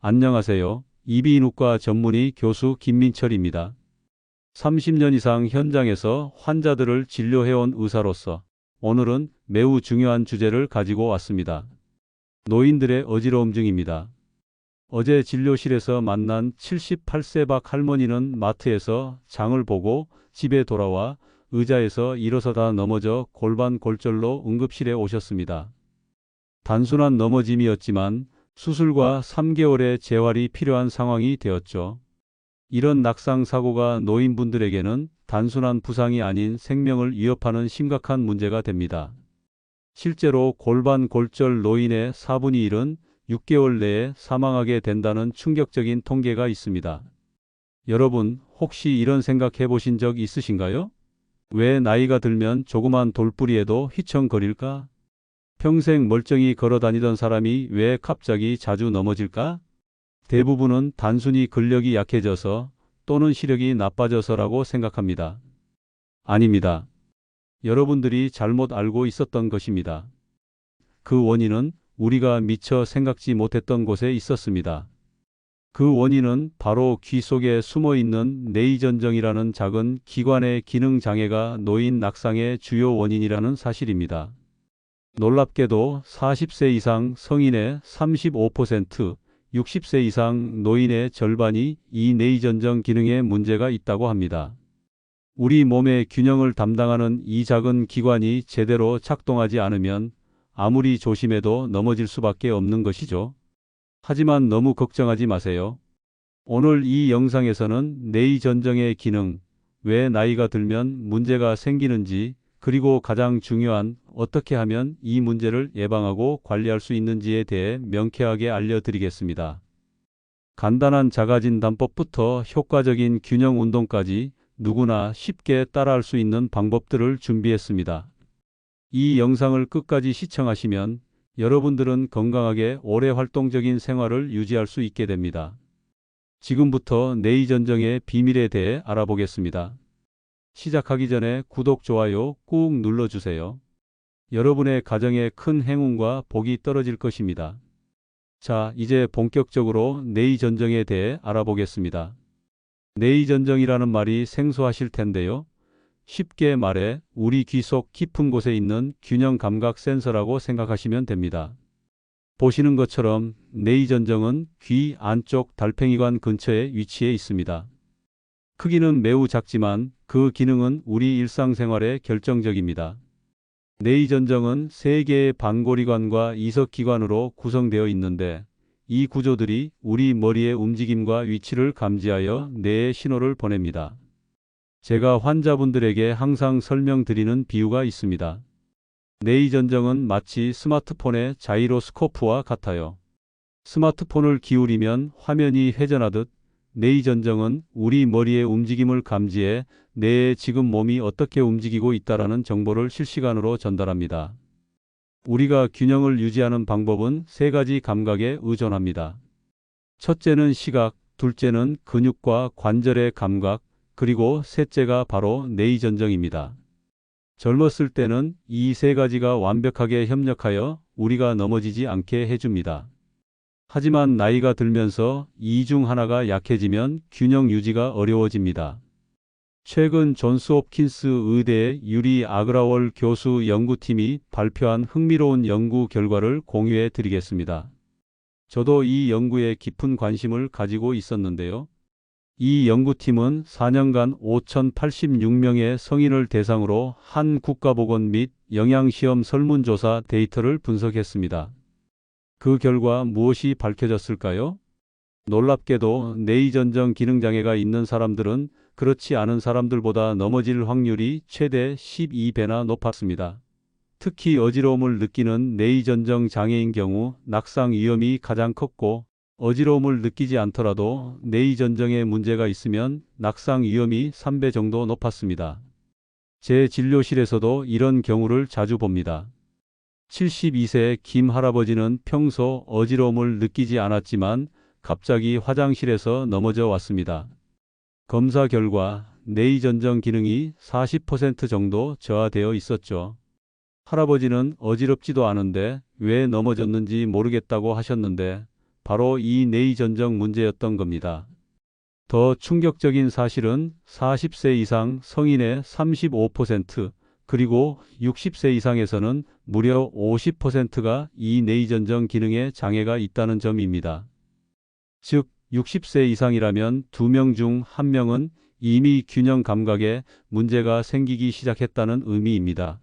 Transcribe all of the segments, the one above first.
안녕하세요. 이비인후과 전문의 교수 김민철입니다. 30년 이상 현장에서 환자들을 진료해온 의사로서 오늘은 매우 중요한 주제를 가지고 왔습니다. 노인들의 어지러움증입니다. 어제 진료실에서 만난 78세 박 할머니는 마트에서 장을 보고 집에 돌아와 의자에서 일어서다 넘어져 골반 골절로 응급실에 오셨습니다. 단순한 넘어짐이었지만 수술과 3개월의 재활이 필요한 상황이 되었죠. 이런 낙상 사고가 노인분들에게는 단순한 부상이 아닌 생명을 위협하는 심각한 문제가 됩니다. 실제로 골반 골절 노인의 4분의 1은 6개월 내에 사망하게 된다는 충격적인 통계가 있습니다. 여러분, 혹시 이런 생각해 보신 적 있으신가요? 왜 나이가 들면 조그만 돌부리에도 휘청거릴까? 평생 멀쩡히 걸어 다니던 사람이 왜 갑자기 자주 넘어질까? 대부분은 단순히 근력이 약해져서 또는 시력이 나빠져서라고 생각합니다. 아닙니다. 여러분들이 잘못 알고 있었던 것입니다. 그 원인은 우리가 미처 생각지 못했던 곳에 있었습니다. 그 원인은 바로 귀 속에 숨어 있는 뇌의전정이라는 작은 기관의 기능 장애가 노인 낙상의 주요 원인이라는 사실입니다. 놀랍게도 40세 이상 성인의 35%, 60세 이상 노인의 절반이 이 뇌의전정 기능에 문제가 있다고 합니다. 우리 몸의 균형을 담당하는 이 작은 기관이 제대로 작동하지 않으면 아무리 조심해도 넘어질 수밖에 없는 것이죠. 하지만 너무 걱정하지 마세요. 오늘 이 영상에서는 뇌의전정의 기능, 왜 나이가 들면 문제가 생기는지, 그리고 가장 중요한 어떻게 하면 이 문제를 예방하고 관리할 수 있는지에 대해 명쾌하게 알려드리겠습니다. 간단한 자가진단법부터 효과적인 균형 운동까지 누구나 쉽게 따라할 수 있는 방법들을 준비했습니다. 이 영상을 끝까지 시청하시면 여러분들은 건강하게 오래 활동적인 생활을 유지할 수 있게 됩니다. 지금부터 뇌의전정의 비밀에 대해 알아보겠습니다. 시작하기 전에 구독, 좋아요 꾹 눌러주세요. 여러분의 가정에 큰 행운과 복이 떨어질 것입니다. 자, 이제 본격적으로 뇌의전정에 대해 알아보겠습니다. 뇌의전정이라는 말이 생소하실 텐데요. 쉽게 말해 우리 귀 속 깊은 곳에 있는 균형 감각 센서라고 생각하시면 됩니다. 보시는 것처럼 뇌의전정은 귀 안쪽 달팽이관 근처에 위치해 있습니다. 크기는 매우 작지만 그 기능은 우리 일상생활에 결정적입니다. 뇌의전정은 3개의 반고리관과 이석기관으로 구성되어 있는데 이 구조들이 우리 머리의 움직임과 위치를 감지하여 뇌에 신호를 보냅니다. 제가 환자분들에게 항상 설명드리는 비유가 있습니다. 뇌의전정은 마치 스마트폰의 자이로스코프와 같아요. 스마트폰을 기울이면 화면이 회전하듯 뇌의전정은 우리 머리의 움직임을 감지해 뇌의 지금 몸이 어떻게 움직이고 있다라는 정보를 실시간으로 전달합니다. 우리가 균형을 유지하는 방법은 3가지 감각에 의존합니다. 첫째는 시각, 둘째는 근육과 관절의 감각, 그리고 셋째가 바로 뇌의전정입니다. 젊었을 때는 이 3가지가 완벽하게 협력하여 우리가 넘어지지 않게 해줍니다. 하지만 나이가 들면서 이 중 하나가 약해지면 균형 유지가 어려워집니다. 최근 존스홉킨스 의대의 유리 아그라월 교수 연구팀이 발표한 흥미로운 연구 결과를 공유해 드리겠습니다. 저도 이 연구에 깊은 관심을 가지고 있었는데요. 이 연구팀은 4년간 5,086명의 성인을 대상으로 한 국가보건 및 영양시험 설문조사 데이터를 분석했습니다. 그 결과 무엇이 밝혀졌을까요? 놀랍게도 뇌의전정 기능장애가 있는 사람들은 그렇지 않은 사람들보다 넘어질 확률이 최대 12배나 높았습니다. 특히 어지러움을 느끼는 뇌의전정 장애인 경우 낙상 위험이 가장 컸고, 어지러움을 느끼지 않더라도 뇌의전정에 문제가 있으면 낙상 위험이 3배 정도 높았습니다. 제 진료실에서도 이런 경우를 자주 봅니다. 72세 김 할아버지는 평소 어지러움을 느끼지 않았지만 갑자기 화장실에서 넘어져 왔습니다. 검사 결과 뇌의전정 기능이 40% 정도 저하되어 있었죠. 할아버지는 어지럽지도 않은데 왜 넘어졌는지 모르겠다고 하셨는데 바로 이 내의 전정 문제였던 겁니다. 더 충격적인 사실은 40세 이상 성인의 35%, 그리고 60세 이상에서는 무려 50%가 이 내의 전정 기능에 장애가 있다는 점입니다. 즉, 60세 이상이라면 2명 중 1명은 이미 균형 감각에 문제가 생기기 시작했다는 의미입니다.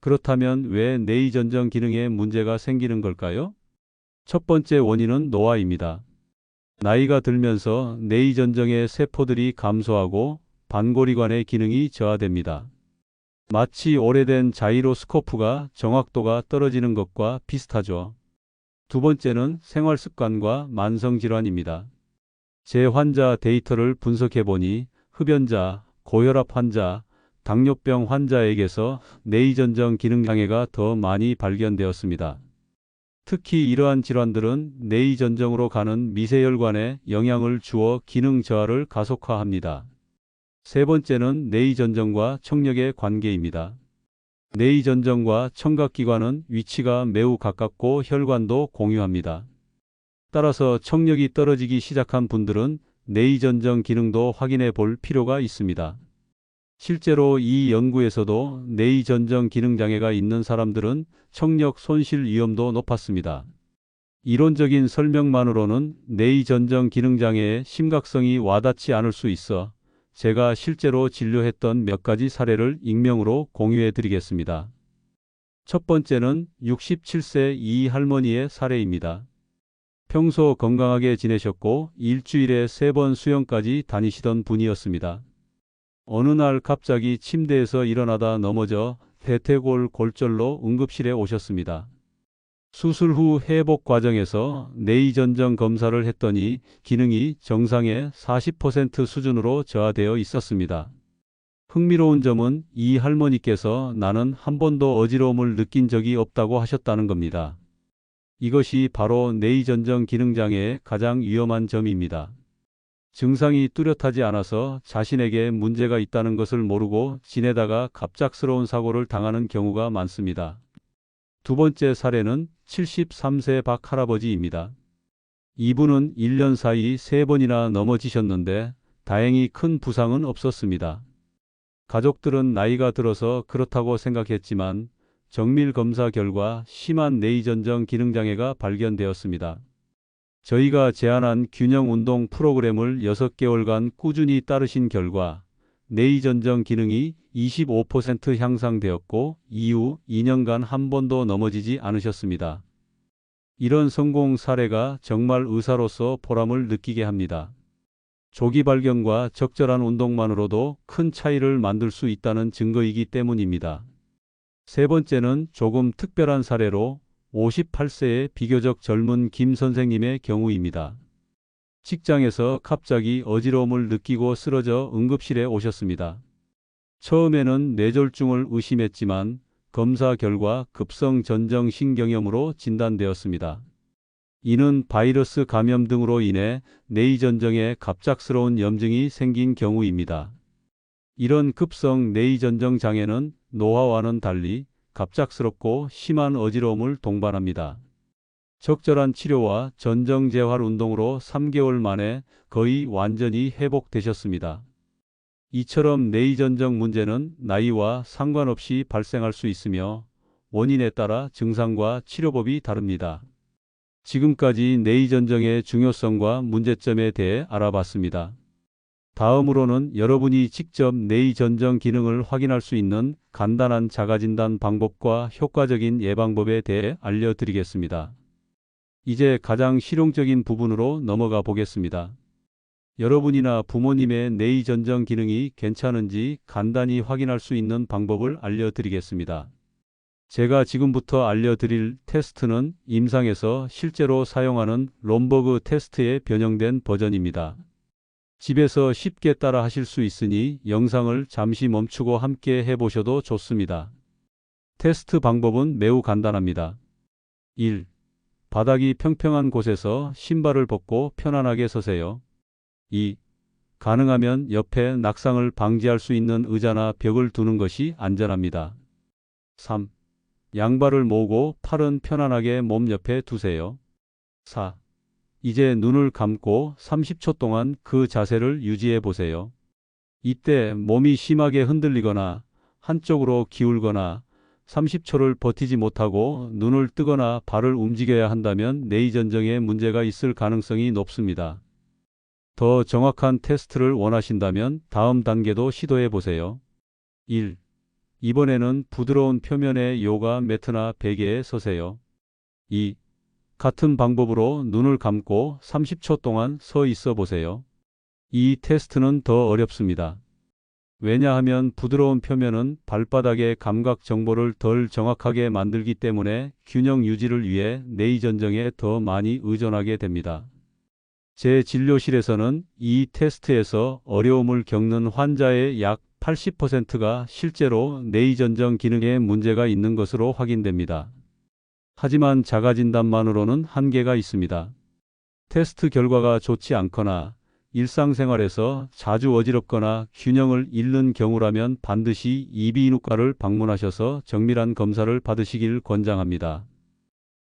그렇다면 왜 내의 전정 기능에 문제가 생기는 걸까요? 첫 번째 원인은 노화입니다. 나이가 들면서 내의 전정의 세포들이 감소하고 반고리관의 기능이 저하됩니다. 마치 오래된 자이로스코프가 정확도가 떨어지는 것과 비슷하죠. 두 번째는 생활 습관과 만성 질환입니다. 제 환자 데이터를 분석해 보니 흡연자, 고혈압 환자, 당뇨병 환자에게서 내의 전정 기능 장애가 더 많이 발견되었습니다. 특히 이러한 질환들은 내의 전정으로 가는 미세혈관에 영향을 주어 기능 저하를 가속화합니다. 세 번째는 내의 전정과 청력의 관계입니다. 내의 전정과 청각기관은 위치가 매우 가깝고 혈관도 공유합니다. 따라서 청력이 떨어지기 시작한 분들은 내의 전정 기능도 확인해 볼 필요가 있습니다. 실제로 이 연구에서도 내의 전정 기능 장애가 있는 사람들은 청력 손실 위험도 높았습니다. 이론적인 설명만으로는 내의 전정 기능 장애의 심각성이 와닿지 않을 수 있어 제가 실제로 진료했던 몇 가지 사례를 익명으로 공유해 드리겠습니다. 첫 번째는 67세 이 할머니의 사례입니다. 평소 건강하게 지내셨고 일주일에 3번 수영까지 다니시던 분이었습니다. 어느 날 갑자기 침대에서 일어나다 넘어져 대퇴골 골절로 응급실에 오셨습니다. 수술 후 회복 과정에서 내의 전정 검사를 했더니 기능이 정상의 40% 수준으로 저하되어 있었습니다. 흥미로운 점은 이 할머니께서 나는 한 번도 어지러움을 느낀 적이 없다고 하셨다는 겁니다. 이것이 바로 내의 전정 기능 장애의 가장 위험한 점입니다. 증상이 뚜렷하지 않아서 자신에게 문제가 있다는 것을 모르고 지내다가 갑작스러운 사고를 당하는 경우가 많습니다. 두 번째 사례는 73세 박 할아버지입니다. 이분은 1년 사이 3번이나 넘어지셨는데 다행히 큰 부상은 없었습니다. 가족들은 나이가 들어서 그렇다고 생각했지만 정밀 검사 결과 심한 내의 전정 기능 장애가 발견되었습니다. 저희가 제안한 균형 운동 프로그램을 6개월간 꾸준히 따르신 결과 내의 전정 기능이 25% 향상되었고 이후 2년간 한 번도 넘어지지 않으셨습니다. 이런 성공 사례가 정말 의사로서 보람을 느끼게 합니다. 조기 발견과 적절한 운동만으로도 큰 차이를 만들 수 있다는 증거이기 때문입니다. 세 번째는 조금 특별한 사례로 58세의 비교적 젊은 김 선생님의 경우입니다. 직장에서 갑자기 어지러움을 느끼고 쓰러져 응급실에 오셨습니다. 처음에는 뇌졸중을 의심했지만 검사 결과 급성 전정신경염으로 진단되었습니다. 이는 바이러스 감염 등으로 인해 내의 전정에 갑작스러운 염증이 생긴 경우입니다. 이런 급성 내의 전정 장애는 노화와는 달리 갑작스럽고 심한 어지러움을 동반합니다. 적절한 치료와 전정 재활 운동으로 3개월 만에 거의 완전히 회복되셨습니다. 이처럼 내의 전정 문제는 나이와 상관없이 발생할 수 있으며 원인에 따라 증상과 치료법이 다릅니다. 지금까지 내의 전정의 중요성과 문제점에 대해 알아봤습니다. 다음으로는 여러분이 직접 내의 전정 기능을 확인할 수 있는 간단한 자가진단 방법과 효과적인 예방법에 대해 알려드리겠습니다. 이제 가장 실용적인 부분으로 넘어가 보겠습니다. 여러분이나 부모님의 내의 전정 기능이 괜찮은지 간단히 확인할 수 있는 방법을 알려드리겠습니다. 제가 지금부터 알려드릴 테스트는 임상에서 실제로 사용하는 롬버그 테스트의 변형된 버전입니다. 집에서 쉽게 따라 하실 수 있으니 영상을 잠시 멈추고 함께 해보셔도 좋습니다. 테스트 방법은 매우 간단합니다. 1. 바닥이 평평한 곳에서 신발을 벗고 편안하게 서세요. 2. 가능하면 옆에 낙상을 방지할 수 있는 의자나 벽을 두는 것이 안전합니다. 3. 양발을 모으고 팔은 편안하게 몸 옆에 두세요. 4. 이제 눈을 감고 30초 동안 그 자세를 유지해 보세요. 이때 몸이 심하게 흔들리거나 한쪽으로 기울거나 30초를 버티지 못하고 눈을 뜨거나 발을 움직여야 한다면 뇌이전정에 문제가 있을 가능성이 높습니다. 더 정확한 테스트를 원하신다면 다음 단계도 시도해 보세요. 1. 이번에는 부드러운 표면의 요가 매트나 베개에 서세요. 2. 같은 방법으로 눈을 감고 30초 동안 서 있어 보세요. 이 테스트는 더 어렵습니다. 왜냐하면 부드러운 표면은 발바닥의 감각 정보를 덜 정확하게 만들기 때문에 균형 유지를 위해 뇌이전정에 더 많이 의존하게 됩니다. 제 진료실에서는 이 테스트에서 어려움을 겪는 환자의 약 80%가 실제로 뇌이전정 기능에 문제가 있는 것으로 확인됩니다. 하지만 자가진단만으로는 한계가 있습니다. 테스트 결과가 좋지 않거나 일상생활에서 자주 어지럽거나 균형을 잃는 경우라면 반드시 이비인후과를 방문하셔서 정밀한 검사를 받으시길 권장합니다.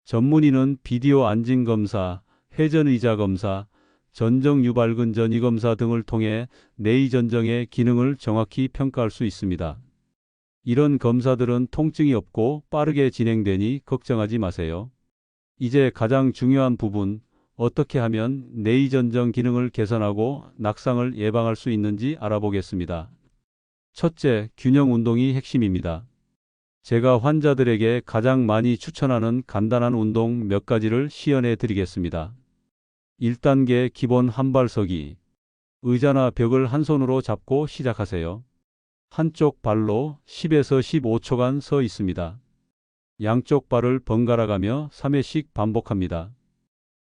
전문의는 비디오 안진 검사, 회전의자 검사, 전정유발근 전이검사 등을 통해 뇌이전정의 기능을 정확히 평가할 수 있습니다. 이런 검사들은 통증이 없고 빠르게 진행되니 걱정하지 마세요. 이제 가장 중요한 부분, 어떻게 하면 뇌이전정 기능을 개선하고 낙상을 예방할 수 있는지 알아보겠습니다. 첫째, 균형 운동이 핵심입니다. 제가 환자들에게 가장 많이 추천하는 간단한 운동 몇 가지를 시연해 드리겠습니다. 1단계 기본 한발서기. 의자나 벽을 한 손으로 잡고 시작하세요. 한쪽 발로 10에서 15초간 서 있습니다. 양쪽 발을 번갈아 가며 3회씩 반복합니다.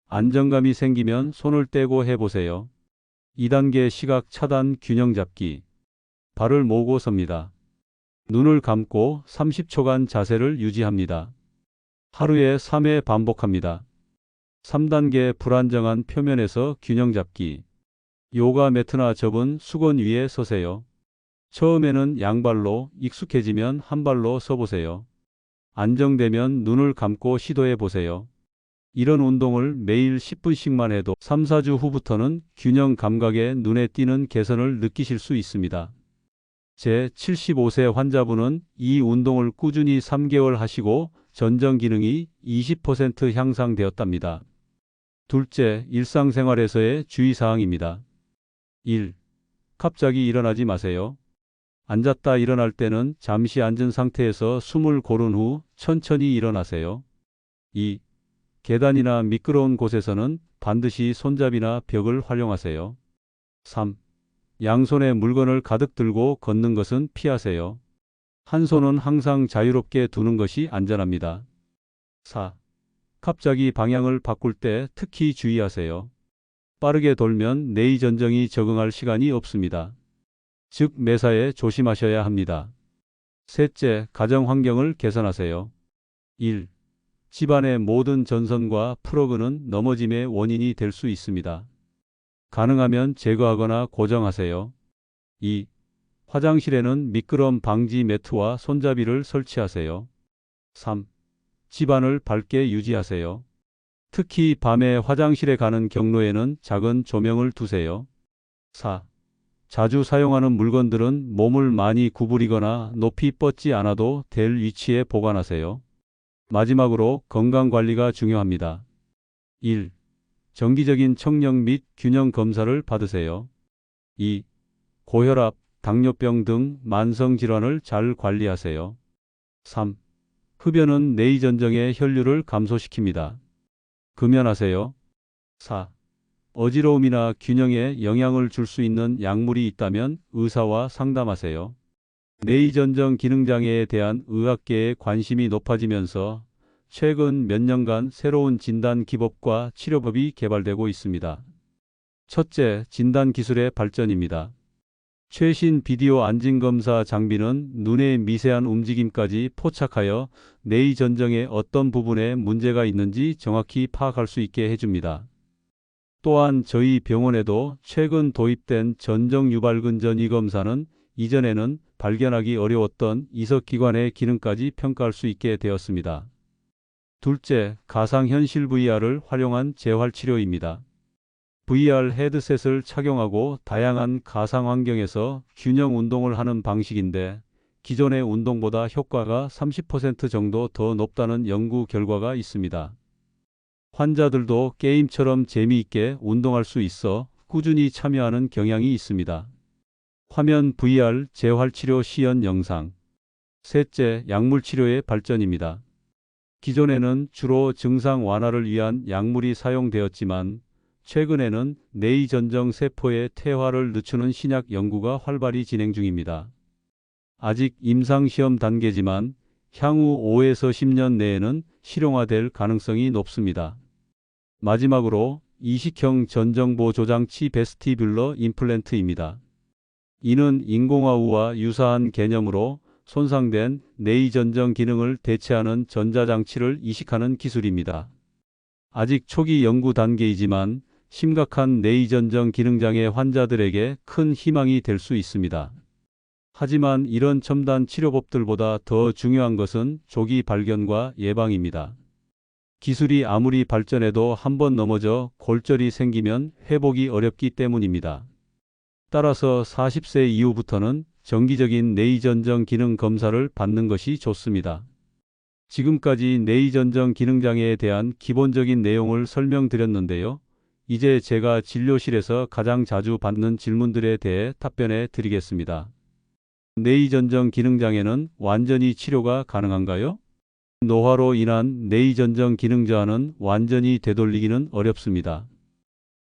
안정감이 생기면 손을 떼고 해보세요. 2단계 시각 차단 균형 잡기. 발을 모으고 섭니다. 눈을 감고 30초간 자세를 유지합니다. 하루에 3회 반복합니다. 3단계 불안정한 표면에서 균형 잡기. 요가 매트나 접은 수건 위에 서세요. 처음에는 양발로, 익숙해지면 한 발로 서보세요. 안정되면 눈을 감고 시도해 보세요. 이런 운동을 매일 10분씩만 해도 3, 4주 후부터는 균형 감각에 눈에 띄는 개선을 느끼실 수 있습니다. 제 75세 환자분은 이 운동을 꾸준히 3개월 하시고 전정 기능이 20% 향상되었답니다. 둘째, 일상생활에서의 주의사항입니다. 1. 갑자기 일어나지 마세요. 앉았다 일어날 때는 잠시 앉은 상태에서 숨을 고른 후 천천히 일어나세요. 2. 계단이나 미끄러운 곳에서는 반드시 손잡이나 벽을 활용하세요. 3. 양손에 물건을 가득 들고 걷는 것은 피하세요. 한 손은 항상 자유롭게 두는 것이 안전합니다. 4. 갑자기 방향을 바꿀 때 특히 주의하세요. 빠르게 돌면 뇌이전정이 적응할 시간이 없습니다. 즉 매사에 조심하셔야 합니다. 셋째, 가정 환경을 개선하세요. 1. 집안의 모든 전선과 플러그는 넘어짐의 원인이 될 수 있습니다. 가능하면 제거하거나 고정하세요. 2. 화장실에는 미끄럼 방지 매트와 손잡이를 설치하세요. 3. 집안을 밝게 유지하세요. 특히 밤에 화장실에 가는 경로에는 작은 조명을 두세요. 4. 자주 사용하는 물건들은 몸을 많이 구부리거나 높이 뻗지 않아도 될 위치에 보관하세요. 마지막으로 건강관리가 중요합니다. 1. 정기적인 청력 및 균형 검사를 받으세요. 2. 고혈압, 당뇨병 등 만성질환을 잘 관리하세요. 3. 흡연은 뇌이전정의 혈류를 감소시킵니다. 금연하세요. 4. 어지러움이나 균형에 영향을 줄 수 있는 약물이 있다면 의사와 상담하세요. 뇌이전정 기능장애에 대한 의학계의 관심이 높아지면서 최근 몇 년간 새로운 진단 기법과 치료법이 개발되고 있습니다. 첫째, 진단 기술의 발전입니다. 최신 비디오 안진검사 장비는 눈의 미세한 움직임까지 포착하여 뇌이전정의 어떤 부분에 문제가 있는지 정확히 파악할 수 있게 해줍니다. 또한 저희 병원에도 최근 도입된 전정유발근 전이검사는 이전에는 발견하기 어려웠던 이석기관의 기능까지 평가할 수 있게 되었습니다. 둘째, 가상현실 VR을 활용한 재활치료입니다. VR 헤드셋을 착용하고 다양한 가상 환경에서 균형 운동을 하는 방식인데 기존의 운동보다 효과가 30% 정도 더 높다는 연구 결과가 있습니다. 환자들도 게임처럼 재미있게 운동할 수 있어 꾸준히 참여하는 경향이 있습니다. 화면 VR 재활치료 시연 영상. 셋째, 약물치료의 발전입니다. 기존에는 주로 증상 완화를 위한 약물이 사용되었지만 최근에는 뇌의전정 세포의 퇴화를 늦추는 신약 연구가 활발히 진행 중입니다. 아직 임상시험 단계지만 향후 5에서 10년 내에는 실용화될 가능성이 높습니다. 마지막으로 이식형 전정보 조장치 베스티뷸러 임플란트입니다. 이는 인공화우와 유사한 개념으로 손상된 뇌의전정 기능을 대체하는 전자장치를 이식하는 기술입니다. 아직 초기 연구 단계이지만 심각한 뇌의전정 기능장애 환자들에게 큰 희망이 될 수 있습니다. 하지만 이런 첨단 치료법들보다 더 중요한 것은 조기 발견과 예방입니다. 기술이 아무리 발전해도 한번 넘어져 골절이 생기면 회복이 어렵기 때문입니다. 따라서 40세 이후부터는 정기적인 뇌의전정 기능 검사를 받는 것이 좋습니다. 지금까지 뇌의전정 기능장애에 대한 기본적인 내용을 설명드렸는데요. 이제 제가 진료실에서 가장 자주 받는 질문들에 대해 답변해 드리겠습니다. 뇌의전정 기능장애는 완전히 치료가 가능한가요? 노화로 인한 뇌의전정 기능 저하는 완전히 되돌리기는 어렵습니다.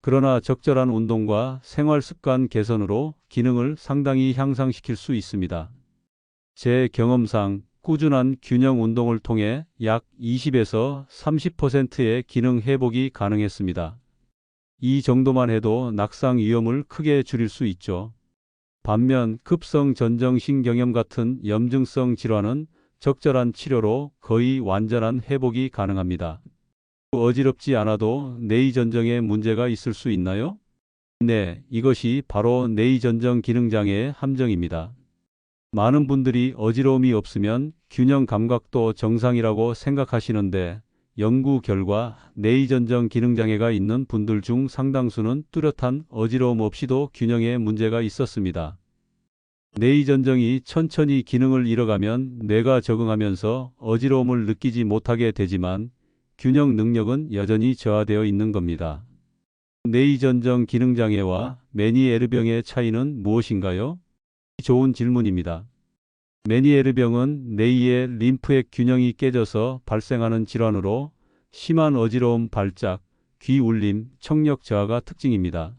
그러나 적절한 운동과 생활 습관 개선으로 기능을 상당히 향상시킬 수 있습니다. 제 경험상 꾸준한 균형 운동을 통해 약 20에서 30%의 기능 회복이 가능했습니다. 이 정도만 해도 낙상 위험을 크게 줄일 수 있죠. 반면 급성 전정신경염 같은 염증성 질환은 적절한 치료로 거의 완전한 회복이 가능합니다. 어지럽지 않아도 뇌의전정에 문제가 있을 수 있나요? 네, 이것이 바로 뇌의전정 기능장애의 함정입니다. 많은 분들이 어지러움이 없으면 균형 감각도 정상이라고 생각하시는데 연구 결과 뇌의전정 기능장애가 있는 분들 중 상당수는 뚜렷한 어지러움 없이도 균형에 문제가 있었습니다. 뇌의전정이 천천히 기능을 잃어가면 뇌가 적응하면서 어지러움을 느끼지 못하게 되지만 균형 능력은 여전히 저하되어 있는 겁니다. 뇌의전정 기능장애와 메니에르병의 차이는 무엇인가요? 좋은 질문입니다. 메니에르병은 뇌의 림프액 균형이 깨져서 발생하는 질환으로 심한 어지러움, 발작, 귀 울림, 청력 저하가 특징입니다.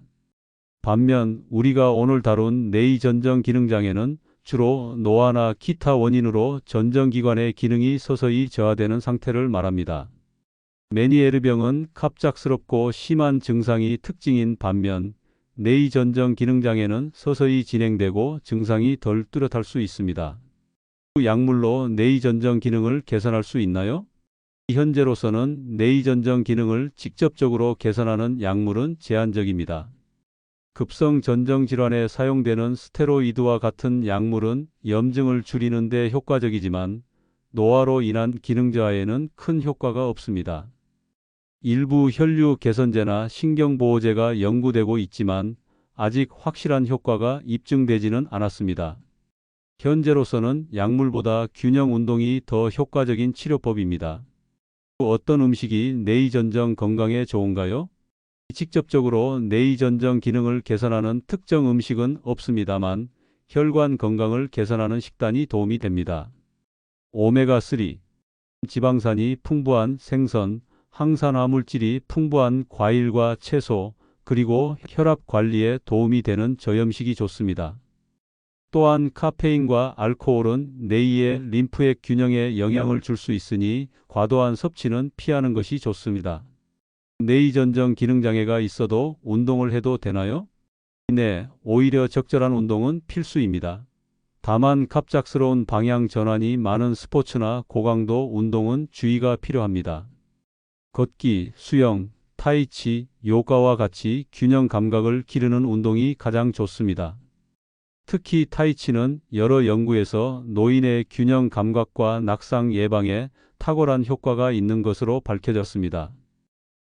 반면 우리가 오늘 다룬 뇌의전정 기능장애는 주로 노화나 기타 원인으로 전정기관의 기능이 서서히 저하되는 상태를 말합니다. 메니에르병은 갑작스럽고 심한 증상이 특징인 반면 뇌의전정 기능장애는 서서히 진행되고 증상이 덜 뚜렷할 수 있습니다. 약물로 뇌의전정 기능을 개선할 수 있나요? 현재로서는 뇌의전정 기능을 직접적으로 개선하는 약물은 제한적입니다. 급성 전정 질환에 사용되는 스테로이드와 같은 약물은 염증을 줄이는 데 효과적이지만 노화로 인한 기능 저하에는 큰 효과가 없습니다. 일부 혈류 개선제나 신경보호제가 연구되고 있지만 아직 확실한 효과가 입증되지는 않았습니다. 현재로서는 약물보다 균형 운동이 더 효과적인 치료법입니다. 어떤 음식이 뇌의전정 건강에 좋은가요? 직접적으로 뇌의전정 기능을 개선하는 특정 음식은 없습니다만 혈관 건강을 개선하는 식단이 도움이 됩니다. 오메가3, 지방산이 풍부한 생선, 항산화 물질이 풍부한 과일과 채소, 그리고 혈압 관리에 도움이 되는 저염식이 좋습니다. 또한 카페인과 알코올은 뇌의 림프액 균형에 영향을 줄 수 있으니 과도한 섭취는 피하는 것이 좋습니다. 뇌의전정 기능장애가 있어도 운동을 해도 되나요? 네, 오히려 적절한 운동은 필수입니다. 다만 갑작스러운 방향 전환이 많은 스포츠나 고강도 운동은 주의가 필요합니다. 걷기, 수영, 타이치, 요가와 같이 균형 감각을 기르는 운동이 가장 좋습니다. 특히 타이치는 여러 연구에서 노인의 균형 감각과 낙상 예방에 탁월한 효과가 있는 것으로 밝혀졌습니다.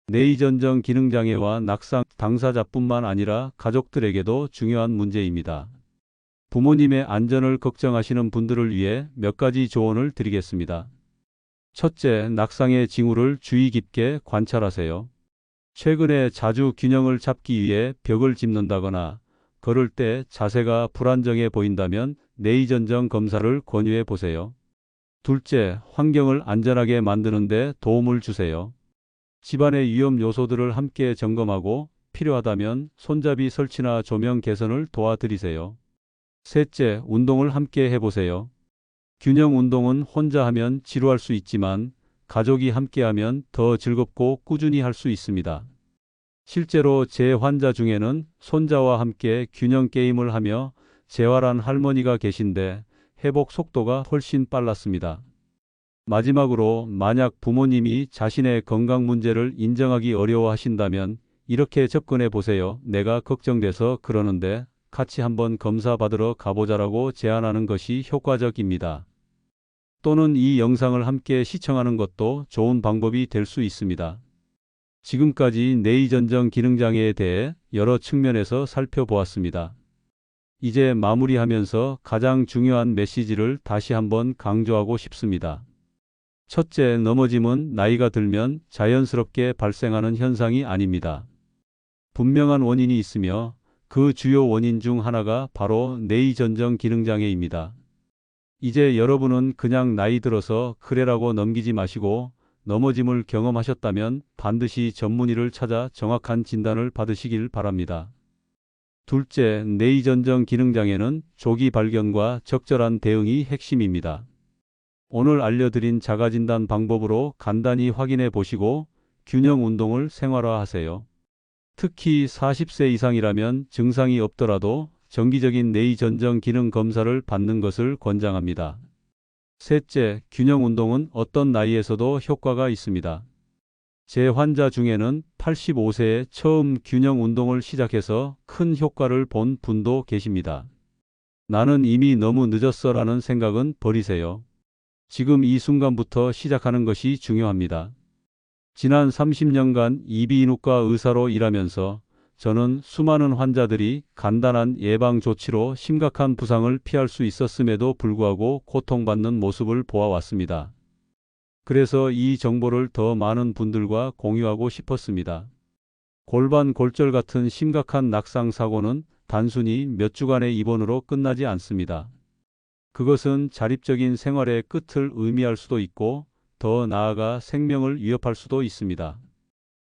뇌의전정 기능장애와 낙상 당사자뿐만 아니라 가족들에게도 중요한 문제입니다. 부모님의 안전을 걱정하시는 분들을 위해 몇 가지 조언을 드리겠습니다. 첫째, 낙상의 징후를 주의 깊게 관찰하세요. 최근에 자주 균형을 잡기 위해 벽을 짚는다거나 걸을 때 자세가 불안정해 보인다면 뇌의전정 검사를 권유해 보세요. 둘째, 환경을 안전하게 만드는 데 도움을 주세요. 집안의 위험 요소들을 함께 점검하고 필요하다면 손잡이 설치나 조명 개선을 도와드리세요. 셋째, 운동을 함께 해보세요. 균형 운동은 혼자 하면 지루할 수 있지만 가족이 함께하면 더 즐겁고 꾸준히 할 수 있습니다. 실제로 제 환자 중에는 손자와 함께 균형 게임을 하며 재활한 할머니가 계신데 회복 속도가 훨씬 빨랐습니다. 마지막으로 만약 부모님이 자신의 건강 문제를 인정하기 어려워하신다면 이렇게 접근해 보세요. 내가 걱정돼서 그러는데 같이 한번 검사 받으러 가보자라고 제안하는 것이 효과적입니다. 또는 이 영상을 함께 시청하는 것도 좋은 방법이 될 수 있습니다. 지금까지 뇌의전정 기능장애에 대해 여러 측면에서 살펴보았습니다. 이제 마무리하면서 가장 중요한 메시지를 다시 한번 강조하고 싶습니다. 첫째, 넘어짐은 나이가 들면 자연스럽게 발생하는 현상이 아닙니다. 분명한 원인이 있으며 그 주요 원인 중 하나가 바로 뇌의전정 기능장애입니다. 이제 여러분은 그냥 나이 들어서 그래라고 넘기지 마시고 넘어짐을 경험하셨다면 반드시 전문의를 찾아 정확한 진단을 받으시길 바랍니다. 둘째, 뇌의전정 기능장애는 조기 발견과 적절한 대응이 핵심입니다. 오늘 알려드린 자가진단 방법으로 간단히 확인해 보시고 균형 운동을 생활화하세요. 특히 40세 이상이라면 증상이 없더라도 정기적인 뇌의전정 기능 검사를 받는 것을 권장합니다. 셋째, 균형 운동은 어떤 나이에서도 효과가 있습니다. 제 환자 중에는 85세에 처음 균형 운동을 시작해서 큰 효과를 본 분도 계십니다. 나는 이미 너무 늦었어라는 생각은 버리세요. 지금 이 순간부터 시작하는 것이 중요합니다. 지난 30년간 이비인후과 의사로 일하면서 저는 수많은 환자들이 간단한 예방 조치로 심각한 부상을 피할 수 있었음에도 불구하고 고통받는 모습을 보아왔습니다. 그래서 이 정보를 더 많은 분들과 공유하고 싶었습니다. 골반 골절 같은 심각한 낙상 사고는 단순히 몇 주간의 입원으로 끝나지 않습니다. 그것은 자립적인 생활의 끝을 의미할 수도 있고 더 나아가 생명을 위협할 수도 있습니다.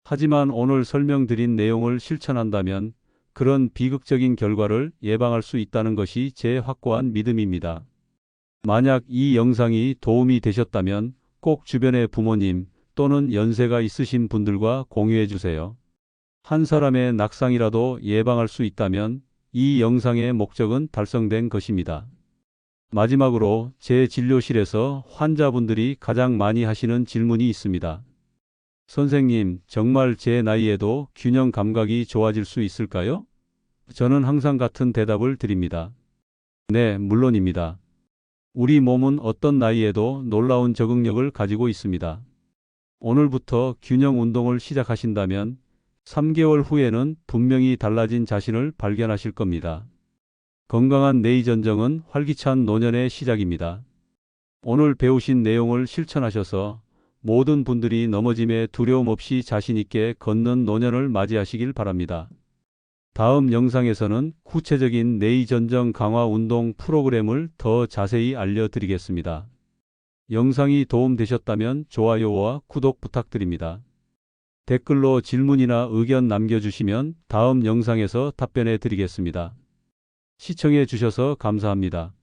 하지만 오늘 설명드린 내용을 실천한다면 그런 비극적인 결과를 예방할 수 있다는 것이 제 확고한 믿음입니다. 만약 이 영상이 도움이 되셨다면 꼭 주변의 부모님 또는 연세가 있으신 분들과 공유해 주세요. 한 사람의 낙상이라도 예방할 수 있다면 이 영상의 목적은 달성된 것입니다. 마지막으로 제 진료실에서 환자분들이 가장 많이 하시는 질문이 있습니다. 선생님, 정말 제 나이에도 균형 감각이 좋아질 수 있을까요? 저는 항상 같은 대답을 드립니다. 네, 물론입니다. 우리 몸은 어떤 나이에도 놀라운 적응력을 가지고 있습니다. 오늘부터 균형 운동을 시작하신다면 3개월 후에는 분명히 달라진 자신을 발견하실 겁니다. 건강한 뇌의전정은 활기찬 노년의 시작입니다. 오늘 배우신 내용을 실천하셔서 모든 분들이 넘어짐에 두려움 없이 자신 있게 걷는 노년을 맞이하시길 바랍니다. 다음 영상에서는 구체적인 뇌의전정 강화 운동 프로그램을 더 자세히 알려드리겠습니다. 영상이 도움되셨다면 좋아요와 구독 부탁드립니다. 댓글로 질문이나 의견 남겨주시면 다음 영상에서 답변해 드리겠습니다. 시청해 주셔서 감사합니다.